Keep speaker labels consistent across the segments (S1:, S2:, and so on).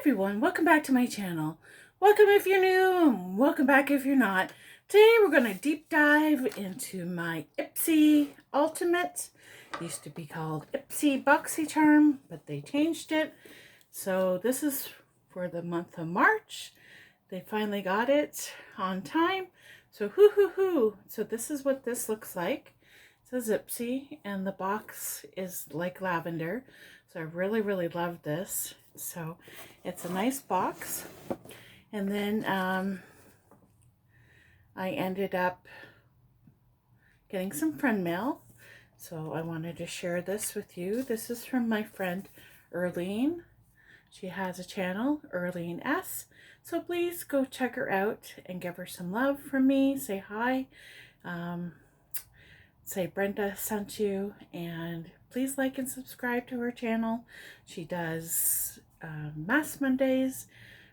S1: everyone, welcome back to my channel. Welcome if you're new, and welcome back if you're not. Today we're going to deep dive into my Ipsy Ultimate. It used to be called Ipsy Boxycharm, but they changed it. So this is for the month of March. They finally got it on time. So hoo. So this is what this looks like. It says Ipsy and the box is like lavender. So I really love this. So it's a nice box. And then I ended up getting some friend mail. So I wanted to share this with you. This is from my friend Erlene. She has a channel, Erlene S. So please go check her out and give her some love from me. Say hi. Say Brenda sent you, and please like and subscribe to her channel. She does Mass Mondays,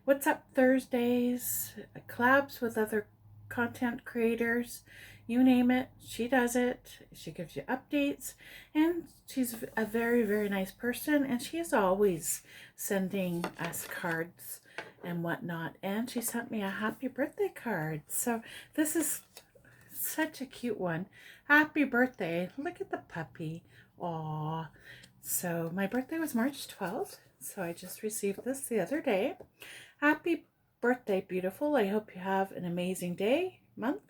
S1: What's Up Thursdays, collabs with other content creators, you name it, she does it. She gives you updates, and she's a very nice person, and she is always sending us cards and whatnot, and she sent me a happy birthday card. So this is such a cute one. Happy birthday. Look at the puppy. Aww. So my birthday was March 12th. So I just received this the other day. Happy birthday, beautiful. I hope you have an amazing day, month.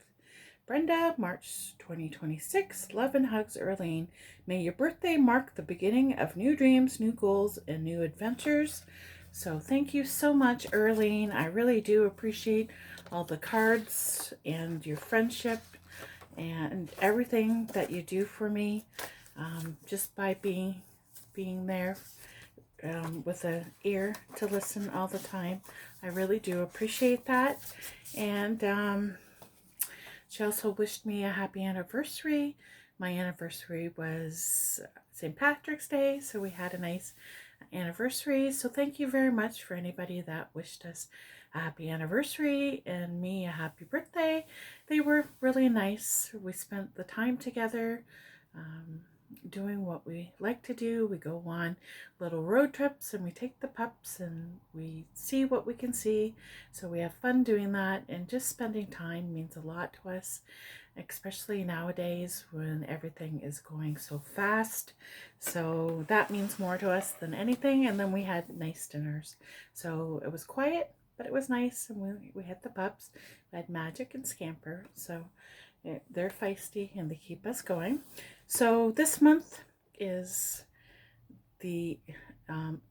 S1: Brenda, March 2026. Love and hugs, Erlene. May your birthday mark the beginning of new dreams, new goals, and new adventures. So thank you so much, Erlene. I really do appreciate all the cards and your friendship and everything that you do for me, just by being there with an ear to listen all the time. I really do appreciate that. And she also wished me a happy anniversary. My anniversary was St. Patrick's Day, so we had a nice anniversary. So thank you very much for anybody that wished us a happy anniversary and me a happy birthday. They were really nice. We spent the time together doing what we like to do. We go on little road trips and we take the pups and we see what we can see. So we have fun doing that, and just spending time means a lot to us, especially nowadays when everything is going so fast. So that means more to us than anything. And then we had nice dinners. So it was quiet, but it was nice. And we had the pups. We had Magic and Scamper. So they're feisty and they keep us going. So this month is the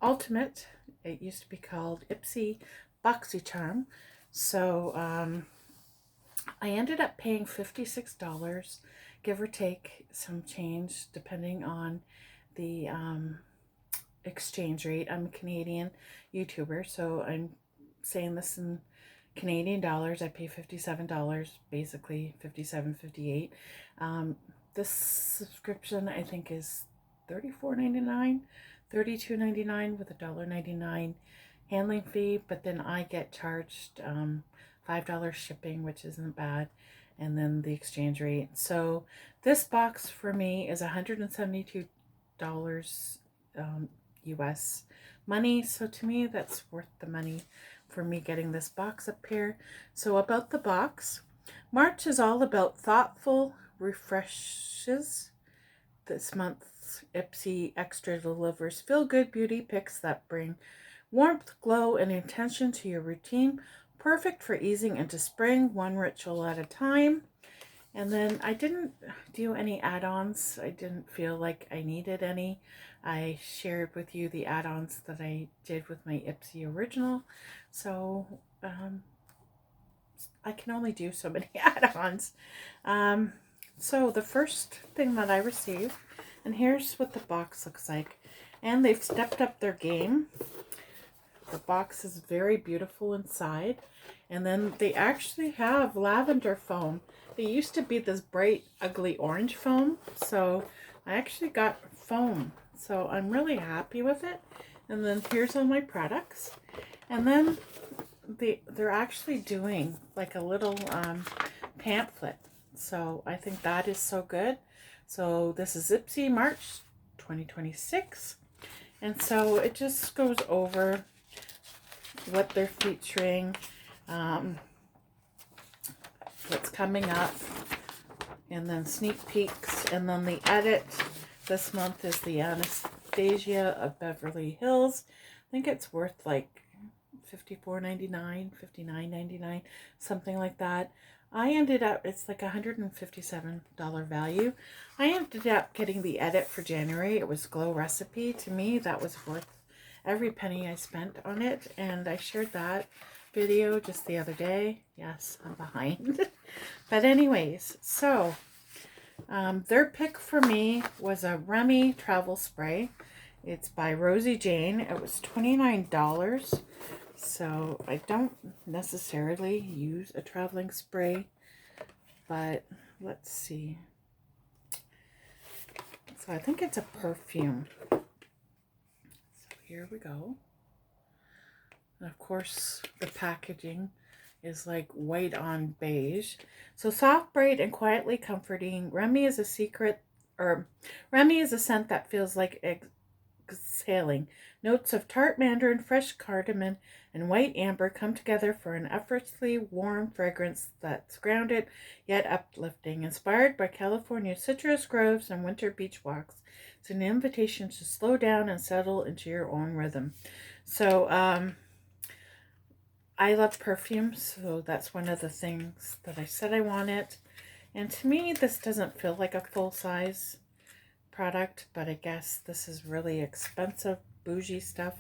S1: Ultimate. It used to be called Ipsy Boxycharm. So I ended up paying $56, give or take some change, depending on the exchange rate. I'm a Canadian YouTuber, so I'm saying this in Canadian dollars. I pay $57, basically $57.58. This subscription I think is $34.99, $32.99 with a $1.99 handling fee, but then I get charged $5 shipping, which isn't bad, and then the exchange rate. So this box for me is $172 US money. So to me, that's worth the money for me getting this box up here. So about the box, March is all about thoughtful refreshes. This month's Ipsy Extra delivers feel-good beauty picks that bring warmth, glow, and intention to your routine. Perfect for easing into spring, one ritual at a time. And then I didn't do any add-ons. I didn't feel like I needed any. I shared with you the add-ons that I did with my Ipsy original. So I can only do so many add-ons. So the first thing that I received, and here's what the box looks like. And they've stepped up their game. The box is very beautiful inside. And then they actually have lavender foam. They used to be this bright, ugly orange foam. So I actually got foam. So I'm really happy with it. And then here's all my products. And then they're actually doing like a little pamphlet. So I think that is so good. So this is Ipsy March 2026. And so it just goes over what they're featuring, what's coming up, and then sneak peeks, and then the edit. This month is the Anastasia of Beverly Hills. I think it's worth like $54.99, $59.99, something like that. I ended up, it's like $157 value. I ended up getting the edit for January. It was Glow Recipe. To me, that was worth every penny I spent on it, and I shared that video just the other day. Yes, I'm behind. But anyways, so their pick for me was a REMI travel spray. It's by Rosie Jane. It was $29. So I don't necessarily use a traveling spray, but let's see. So I think it's a perfume. So here we go. And of course, the packaging is like white on beige. So soft, bright, and quietly comforting. REMI is a scent that feels like exhaling. Notes of tart mandarin, fresh cardamom, and white amber come together for an effortlessly warm fragrance that's grounded yet uplifting. Inspired by California citrus groves and winter beach walks, it's an invitation to slow down and settle into your own rhythm. So I love perfumes, so that's one of the things that I said I wanted. And to me, this doesn't feel like a full-size product, but I guess this is really expensive, bougie stuff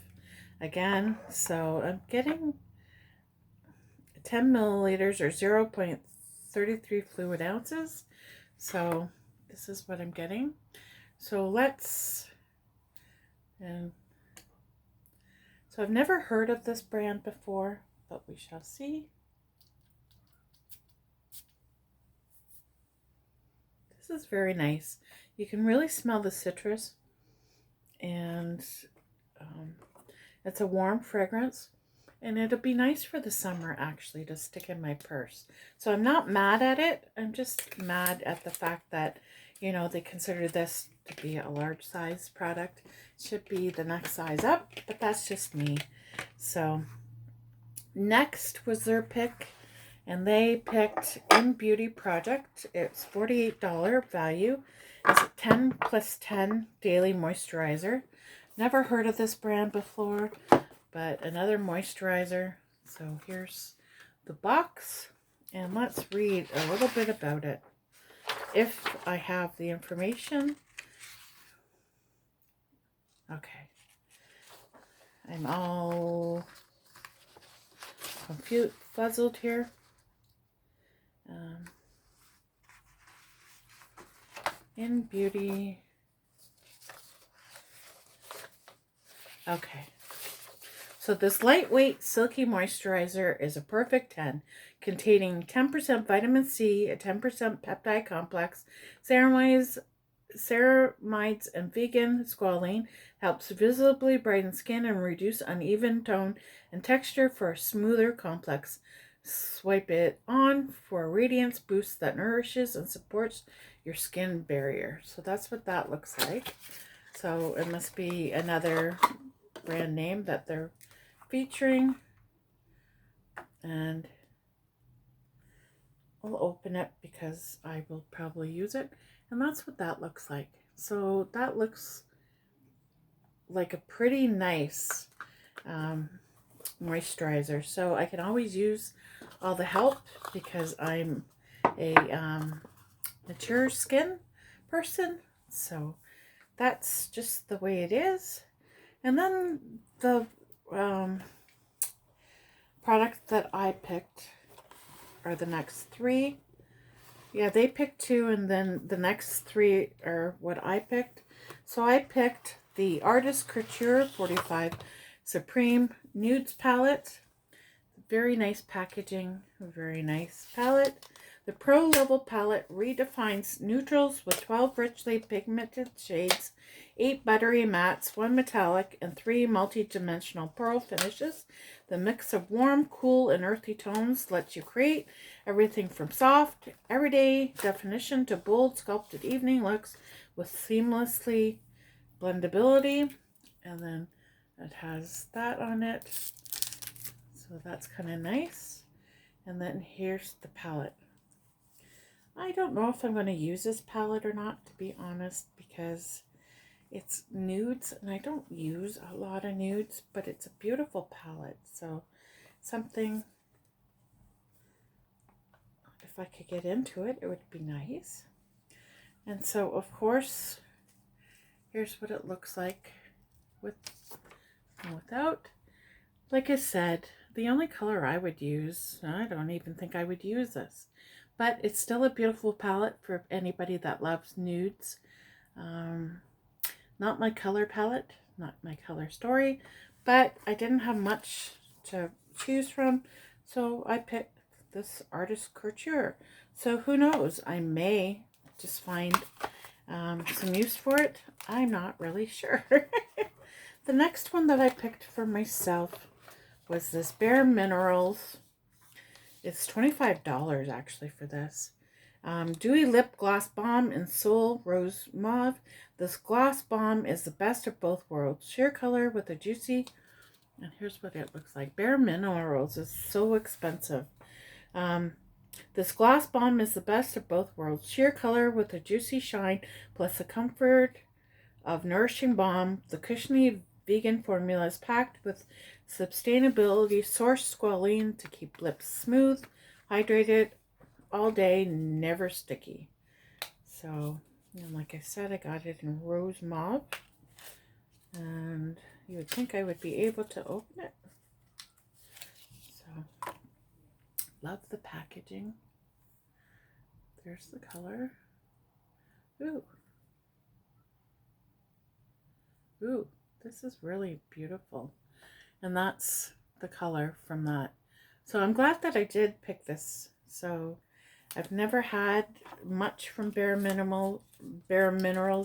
S1: again. So I'm getting 10 milliliters or 0.33 fluid ounces. So this is what I'm getting. So let's, so I've never heard of this brand before, but we shall see. This is very nice. You can really smell the citrus, and it's a warm fragrance, and it'll be nice for the summer actually to stick in my purse. So I'm not mad at it. I'm just mad at the fact that, you know, they consider this to be a large size product. It should be the next size up, but that's just me. So next was their pick, and they picked In Beauty Project. It's $48 value. It's a 10 plus 10 daily moisturizer. Never heard of this brand before, but another moisturizer. So here's the box, and let's read a little bit about it, if I have the information. Okay. I'm all confused, fuzzled here. In Beauty. Okay. So this lightweight, silky moisturizer is a perfect 10, containing 10% vitamin C, a 10% peptide complex, ceramides, and vegan squalene, helps visibly brighten skin and reduce uneven tone and texture for a smoother complex. Swipe it on for a radiance boost that nourishes and supports your skin barrier. So that's what that looks like. So it must be another brand name that they're featuring. And I'll open it because I will probably use it. And that's what that looks like. So that looks like a pretty nice moisturizer. So I can always use all the help because I'm a mature skin person. So that's just the way it is. And then the product that I picked are the next three. Yeah, they picked two, and then the next three are what I picked. So I picked the Artist Couture 45 Supreme Nudes palette. Very nice packaging, very nice palette. The Pro Level palette redefines neutrals with 12 richly pigmented shades, 8 buttery mattes, 1 metallic, and 3 multi-dimensional pearl finishes. The mix of warm, cool, and earthy tones lets you create everything from soft, everyday definition to bold, sculpted evening looks with seamlessly blendability. And then it has that on it. So that's kind of nice. And then here's the palette. I don't know if I'm going to use this palette or not, to be honest, because it's nudes and I don't use a lot of nudes, but it's a beautiful palette. So something, if I could get into it, it would be nice. And so, of course, here's what it looks like with and without. Like I said, the only color I would use, I don't even think I would use this, but it's still a beautiful palette for anybody that loves nudes. Not my color palette, not my color story, but I didn't have much to choose from, so I picked this Artist Couture. So who knows, I may just find some use for it. I'm not really sure. The next one that I picked for myself was this Bare Minerals. It's $25 actually for this. Dewy Lip Gloss Balm in Soul Rose Mauve. This gloss balm is the best of both worlds. Sheer color with a juicy, and here's what it looks like. Bare Minerals is so expensive. This gloss balm is the best of both worlds. Sheer color with a juicy shine, plus the comfort of nourishing balm. The cushiony vegan formula is packed with sustainability source squalene to keep lips smooth, hydrated all day, never sticky. So, and like I said, I got it in Rose Mauve. And you would think I would be able to open it. So, love the packaging. There's the color. Ooh. Ooh, this is really beautiful. And that's the color from that. So I'm glad that I did pick this. So I've never had much from Bare Minerals,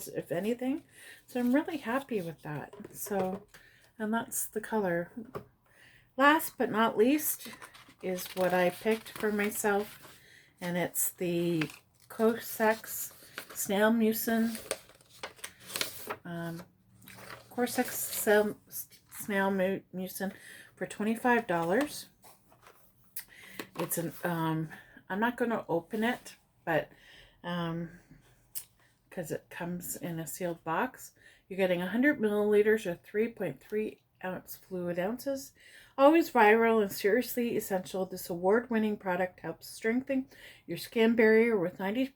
S1: if anything. So I'm really happy with that. So, and that's the color. Last but not least is what I picked for myself. And it's the Corsex Snail Mucin. Corsex Snail Mucin for $25. It's an, I'm not going to open it, but, because it comes in a sealed box. You're getting 100 milliliters or 3.3 ounce fluid ounces. Always viral and seriously essential, this award-winning product helps strengthen your skin barrier with 96%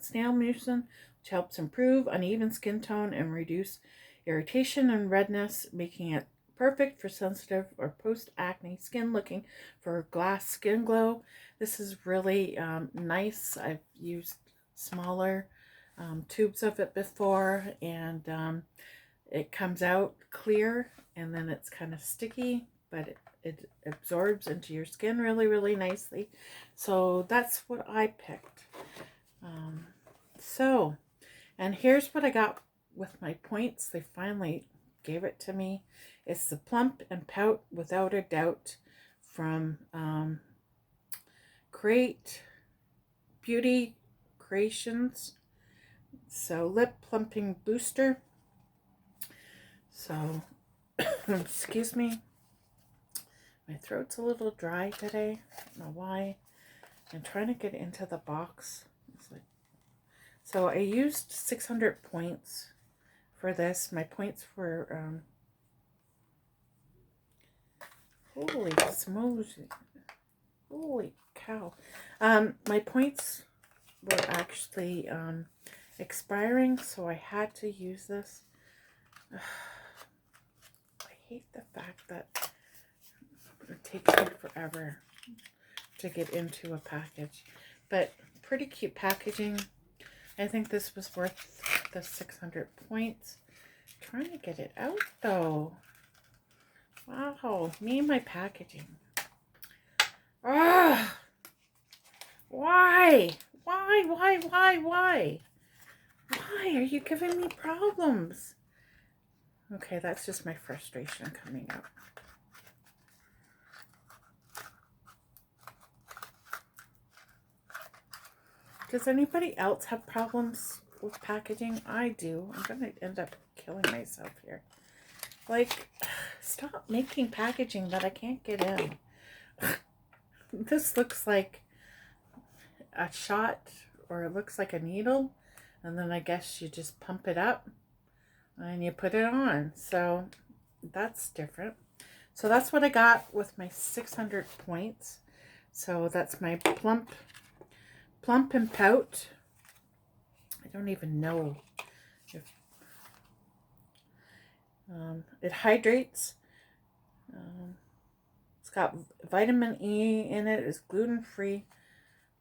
S1: snail mucin, which helps improve uneven skin tone and reduce irritation and redness, making it perfect for sensitive or post-acne skin looking for glass skin glow. This is really nice. I've used smaller tubes of it before, and it comes out clear, and then it's kind of sticky, but it absorbs into your skin really, really nicely. So that's what I picked. And here's what I got with my points. They finally gave it to me. It's the Plump and Pout Without a Doubt from Create Beauty Creations. So lip plumping booster. So excuse me, my throat's a little dry today. I don't know why. I'm trying to get into the box. So I used 600 points for this. My points were holy smokes, holy cow. My points were actually expiring, so I had to use this. I hate the fact that it takes me forever to get into a package, but pretty cute packaging. I think this was worth the 600 points. I'm trying to get it out though. Wow, me and my packaging. Ah, why? Why are you giving me problems? Okay, that's just my frustration coming out. Does anybody else have problems with packaging? I do. I'm going to end up killing myself here. Like, stop making packaging that I can't get in. This looks like a shot, or it looks like a needle, and then I guess you just pump it up and you put it on. So that's different. So that's what I got with my 600 points. So that's my Plump and Pout. I don't even know if it hydrates. It's got vitamin E in it. It's gluten-free.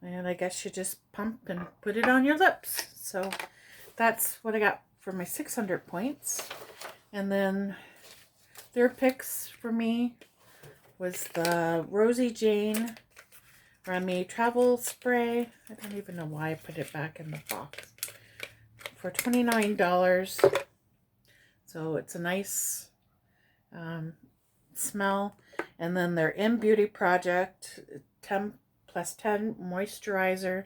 S1: And I guess you just pump and put it on your lips. So that's what I got for my 600 points. And then their picks for me was the Rosie Jane REMI travel spray. I don't even know why I put it back in the box. For $29. So it's a nice smell. And then their In Beauty Project 10+10 moisturizer.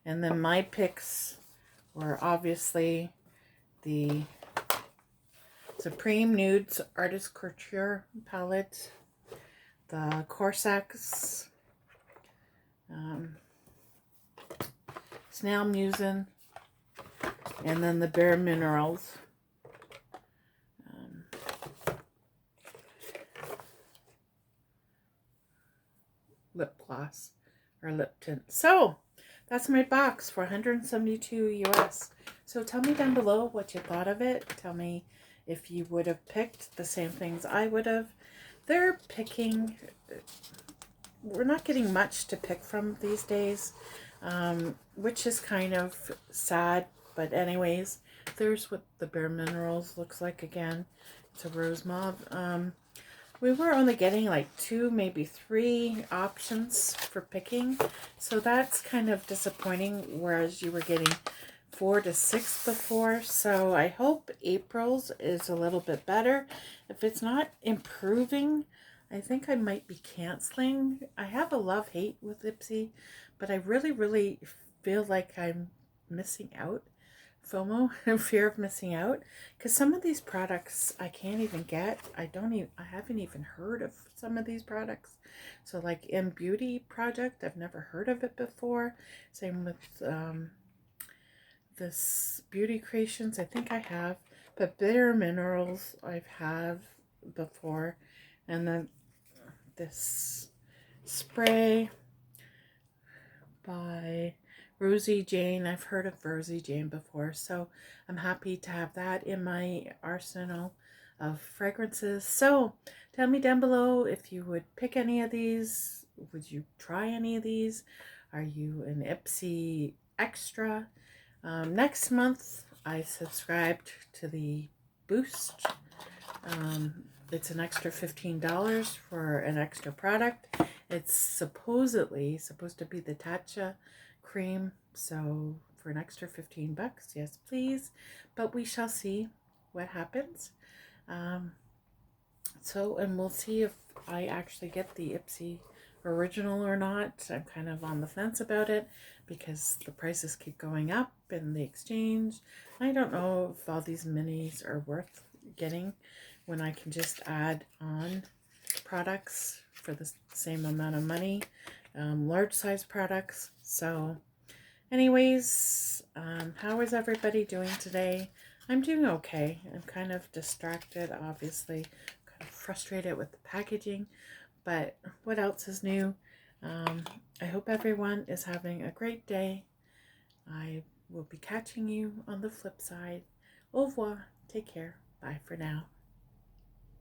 S1: And then my picks were obviously the Supreme Nudes Artist Couture palette, the Corsax Snail Musin, and then the Bare Minerals lip gloss or lip tint. So that's my box for $172 US. So tell me down below what you thought of it. Tell me if you would have picked the same things I would have. They're picking, we're not getting much to pick from these days, which is kind of sad. But anyways, there's what the Bare Minerals looks like again. It's a rose mauve. We were only getting like 2, maybe 3 options for picking. So that's kind of disappointing, whereas you were getting 4 to 6 before. So I hope April's is a little bit better. If it's not improving, I think I might be canceling. I have a love-hate with Ipsy, but I really feel like I'm missing out. FOMO, fear of missing out, because some of these products I can't even get. I haven't even heard of some of these products. So like In Beauty Project, I've never heard of it before. Same with this Beauty Creations, I think I have, but Bare Minerals I've have before. And then this spray by Rosie Jane. I've heard of Rosie Jane before, so I'm happy to have that in my arsenal of fragrances. So tell me down below if you would pick any of these. Would you try any of these? Are you an Ipsy Extra? Next month I subscribed to the Boost. It's an extra $15 for an extra product. It's supposedly supposed to be the Tatcha cream, so for an extra 15 bucks, yes please, but we shall see what happens. And we'll see if I actually get the Ipsy original or not. I'm kind of on the fence about it because the prices keep going up in the exchange. I don't know if all these minis are worth getting when I can just add on products for the same amount of money, large size products. So anyways, how is everybody doing today? I'm doing okay. I'm kind of distracted, obviously, kind of frustrated with the packaging, but what else is new? I hope everyone is having a great day. I will be catching you on the flip side. Au revoir. Take care. Bye for now.